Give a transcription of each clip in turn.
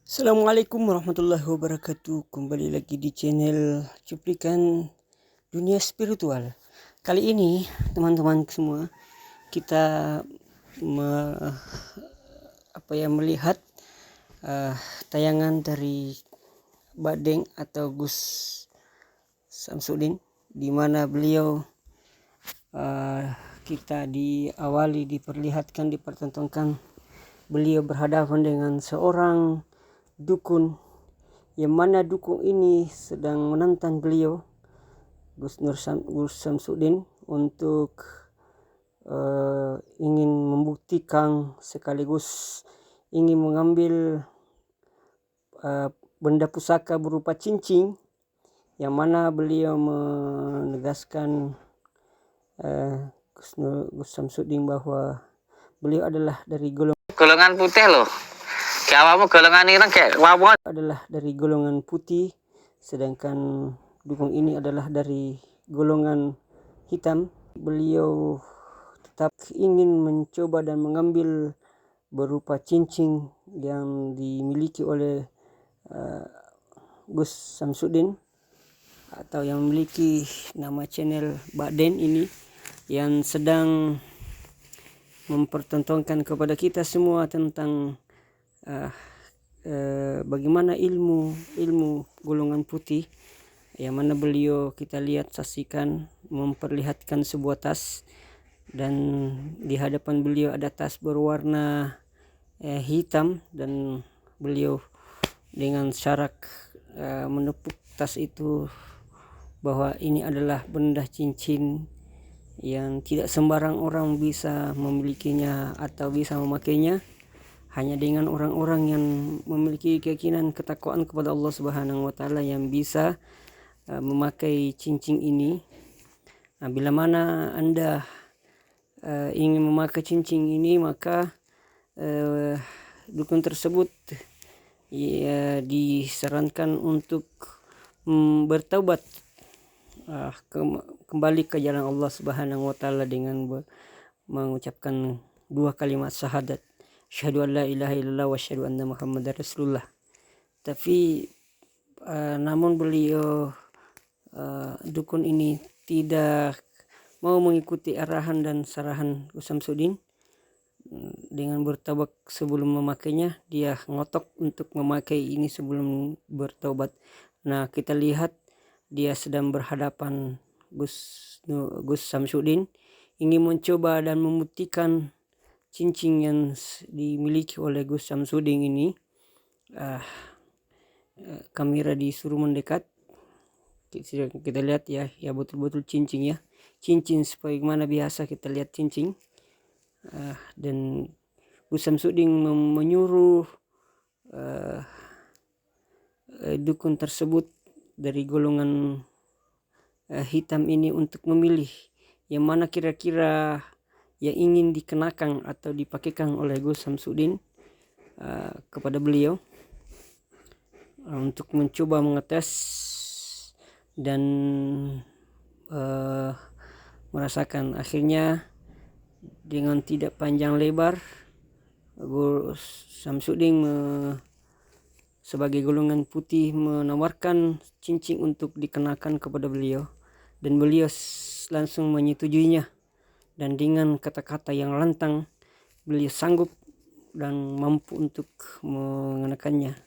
Assalamualaikum warahmatullahi wabarakatuh. Kembali lagi di channel Cuplikan Dunia Spiritual. Kali ini teman-teman semua kita melihat tayangan dari Badeng atau Gus Samsudin, di mana beliau kita dipertontonkan beliau berhadapan dengan seorang dukun, yang mana dukun ini sedang menantang beliau Gus Samsudin untuk ingin membuktikan sekaligus ingin mengambil benda pusaka berupa cincin, yang mana beliau menegaskan Gus Samsudin bahwa beliau adalah dari golongan putih loh. Kayak awakmu golongan ini kayak wawon adalah dari golongan putih, sedangkan dukun ini adalah dari golongan hitam. Beliau tetap ingin mencoba dan mengambil berupa cincin yang dimiliki oleh Gus Samsudin atau yang memiliki nama channel Baden ini, yang sedang mempertontonkan kepada kita semua tentang bagaimana ilmu golongan putih, yang mana beliau kita lihat saksikan memperlihatkan sebuah tas, dan di hadapan beliau ada tas berwarna hitam, dan beliau dengan syarak menepuk tas itu bahwa ini adalah benda cincin yang tidak sembarang orang bisa memilikinya atau bisa memakainya, hanya dengan orang-orang yang memiliki keyakinan ketakwaan kepada Allah Subhanahu wa taala yang bisa memakai cincin ini. Bila mana Anda ingin memakai cincin ini, maka dukun tersebut disarankan untuk bertaubat, kembali ke jalan Allah Subhanahu wa taala dengan mengucapkan dua kalimat syahadat, asyhadu an la ilaha illallah wa asyhadu anna muhammadar rasulullah. Tapi namun beliau dukun ini tidak mau mengikuti arahan dan sarahan Gus Samsudin dengan bertaubat sebelum memakainya. Dia ngotok untuk memakai ini sebelum bertaubat. Nah, kita lihat dia sedang berhadapan Gus Samsudin, ingin mencoba dan membuktikan cincin yang dimiliki oleh Gus Samsudin ini. Kamera disuruh mendekat, kita lihat ya betul-betul cincin ya, cincin sebagaimana biasa kita lihat cincin. Dan Gus Samsudin menyuruh dukun tersebut dari golongan hitam ini untuk memilih yang mana kira-kira yang ingin dikenakan atau dipakaikan oleh Gus Samsudin kepada beliau, untuk mencoba mengetes dan merasakan. Akhirnya dengan tidak panjang lebar, Gus Samsudin sebagai golongan putih menawarkan cincin untuk dikenakan kepada beliau, dan beliau langsung menyetujuinya, dan dengan kata-kata yang lantang beliau sanggup dan mampu untuk mengenakannya.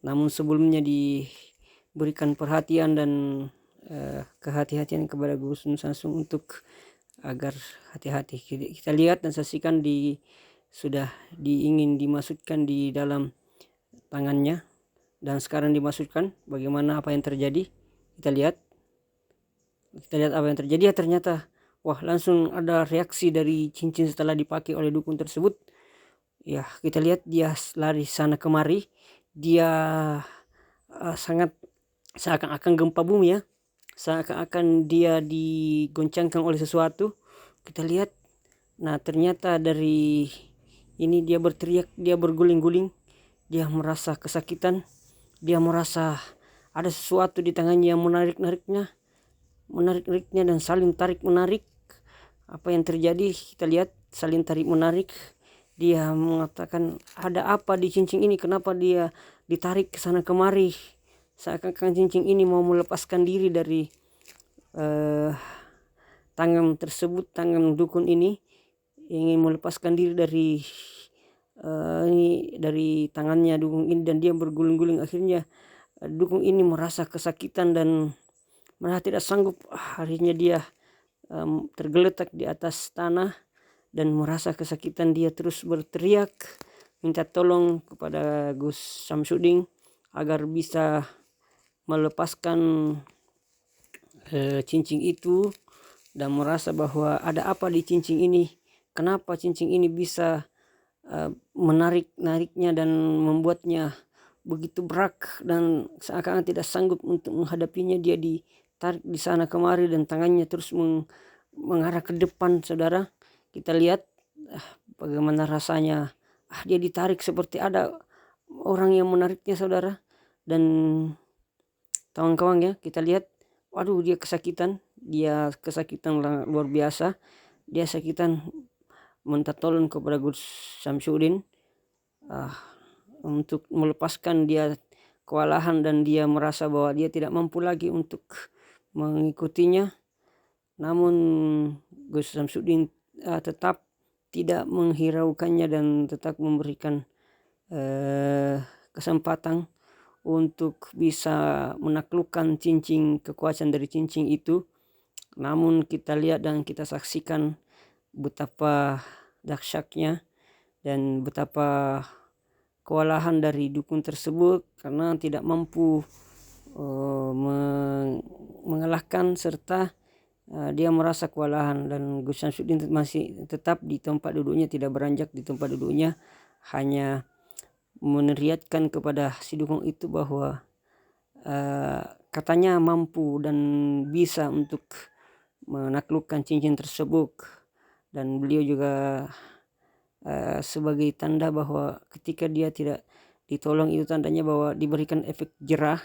Namun sebelumnya diberikan perhatian dan kehati-hatian kepada Gus Samsudin untuk agar hati-hati. Kita lihat dan saksikan sudah ingin dimasukkan di dalam tangannya, dan sekarang dimasukkan. Bagaimana apa yang terjadi? Kita lihat apa yang terjadi. Ya, ternyata langsung ada reaksi dari cincin setelah dipakai oleh dukun tersebut. Ya, kita lihat dia lari sana kemari. Dia sangat seakan-akan gempa bumi ya, seakan-akan dia digoncangkan oleh sesuatu. Kita lihat. Nah, ternyata dari ini dia berteriak, dia berguling-guling, dia merasa kesakitan, dia merasa ada sesuatu di tangannya yang menarik-nariknya dan saling tarik menarik. Apa yang terjadi? Kita lihat saling tarik menarik. Dia mengatakan, ada apa di cincin ini, kenapa dia ditarik ke sana kemari, seakan-akan cincin ini mau melepaskan diri dari tangan tersebut. Tangan dukun ini ingin melepaskan diri dari tangannya dukun ini, dan dia berguling-guling. Akhirnya dukun ini merasa kesakitan dan merasa tidak sanggup. Akhirnya dia tergeletak di atas tanah dan merasa kesakitan. Dia terus berteriak minta tolong kepada Gus Samsudin agar bisa melepaskan cincin itu, dan merasa bahwa ada apa di cincin ini, kenapa cincin ini bisa menariknya dan membuatnya begitu berat, dan seakan-akan tidak sanggup untuk menghadapinya. Dia ditarik di sana kemari dan tangannya terus mengarah ke depan. Saudara, kita lihat bagaimana rasanya. Dia ditarik seperti ada orang yang menariknya, saudara. Dan kawan-kawan ya, kita lihat, waduh, dia kesakitan luar biasa. Dia sakitan, minta tolong kepada Gus Samsudin untuk melepaskan dia kewalahan, dan dia merasa bahwa dia tidak mampu lagi untuk mengikutinya. Namun Gus Samsudin tetap tidak menghiraukannya dan tetap memberikan kesempatan untuk bisa menaklukkan kekuasaan dari cincin itu. Namun kita lihat dan kita saksikan betapa dahsyatnya dan betapa kewalahan dari dukun tersebut karena tidak mampu mengalahkan, serta dia merasa kewalahan. Dan Gus Samsudin masih tetap di tempat duduknya, tidak beranjak di tempat duduknya, hanya meneriakkan kepada si dukun itu bahwa katanya mampu dan bisa untuk menaklukkan cincin tersebut. Dan beliau juga sebagai tanda bahwa ketika dia tidak ditolong, itu tandanya bahwa diberikan efek jerah,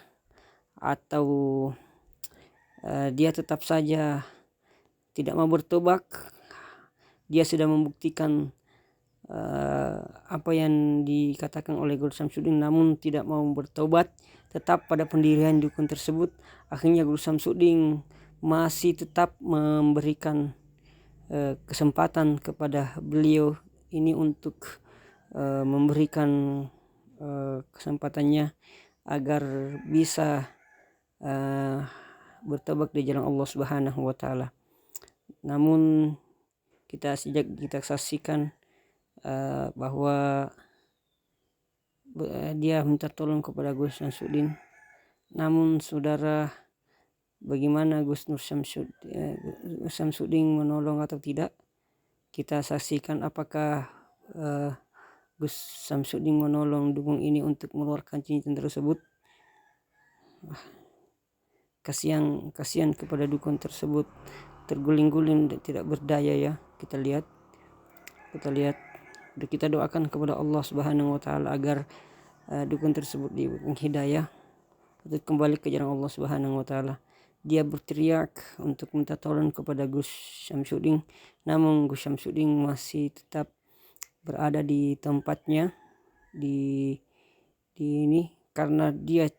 atau dia tetap saja tidak mau bertobat. Dia sudah membuktikan apa yang dikatakan oleh Gus Samsudin, namun tidak mau bertobat, tetap pada pendirian dukun tersebut. Akhirnya Gus Samsudin masih tetap memberikan kesempatan kepada beliau ini untuk memberikan kesempatannya agar bisa bertobat di jalan Allah Subhanahu wa taala. Namun kita saksikan bahwa dia minta tolong kepada Gus Samsudin. Namun saudara, bagaimana Gus Samsudin menolong atau tidak? Kita saksikan apakah Gus Samsudin menolong dukun ini untuk mengeluarkan cincin tersebut. Kasihan kepada dukun tersebut, terguling-guling dan tidak berdaya ya. Kita lihat dan kita doakan kepada Allah Subhanahu wa taala agar dukun tersebut diberikan hidayah untuk kembali ke jalan Allah Subhanahu wa taala. Dia berteriak untuk minta tolong kepada Gus Samsudin, namun Gus Samsudin masih tetap berada di tempatnya di ini karena dia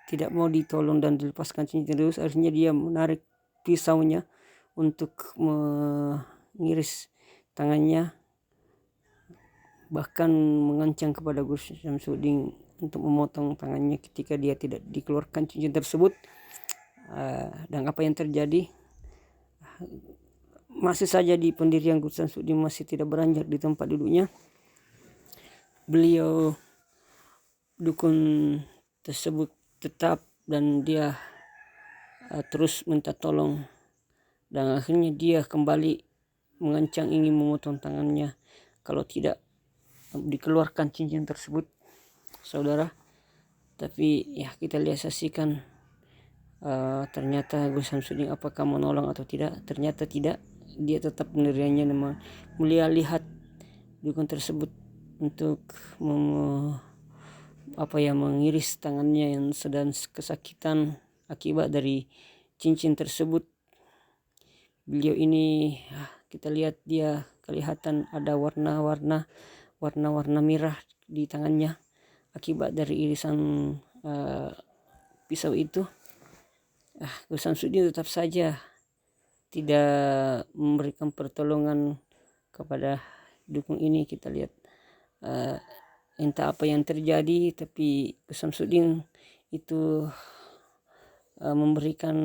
tidak mau ditolong dan dilepaskan cincin terus. Akhirnya dia menarik pisaunya untuk mengiris tangannya, bahkan mengancam kepada Gus Samsudin untuk memotong tangannya ketika dia tidak dikeluarkan cincin tersebut. Dan apa yang terjadi? Masih saja di pendirian Gus Samsudin masih tidak beranjak di tempat duduknya. Beliau dukun tersebut tetap, dan dia terus minta tolong, dan akhirnya dia kembali mengancam ingin memotong tangannya kalau tidak dikeluarkan cincin tersebut, saudara. Tapi ya kita lihat saksikan ternyata Gus Samsudin apakah menolong atau tidak. Ternyata tidak. Dia tetap pendiriannya, namun melihat dukun tersebut untuk mengiris tangannya yang sedang kesakitan akibat dari cincin tersebut. Beliau ini kita lihat dia kelihatan ada warna-warna warna-warna merah di tangannya akibat dari irisan pisau itu. Gus Samsudin tetap saja tidak memberikan pertolongan kepada dukun ini. Kita lihat entah apa yang terjadi, tapi Gus Samsudin itu memberikan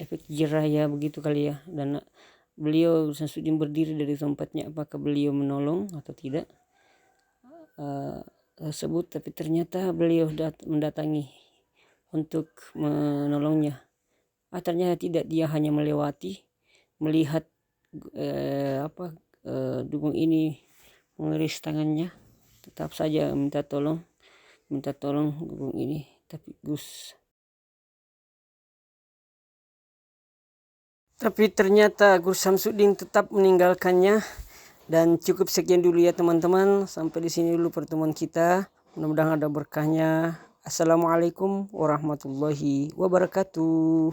efek jerah ya, begitu kali ya. Dan beliau Gus Samsudin berdiri dari tempatnya, apakah beliau menolong atau tidak tersebut, tapi ternyata beliau mendatangi untuk menolongnya. Ternyata tidak, dia hanya melewati, melihat dukun ini mengiris tangannya, tetap saja minta tolong dukun ini, tapi ternyata Gus Samsudin tetap meninggalkannya. Dan cukup sekian dulu ya teman-teman, sampai di sini dulu pertemuan kita, mudah-mudahan ada berkahnya. Assalamualaikum warahmatullahi wabarakatuh.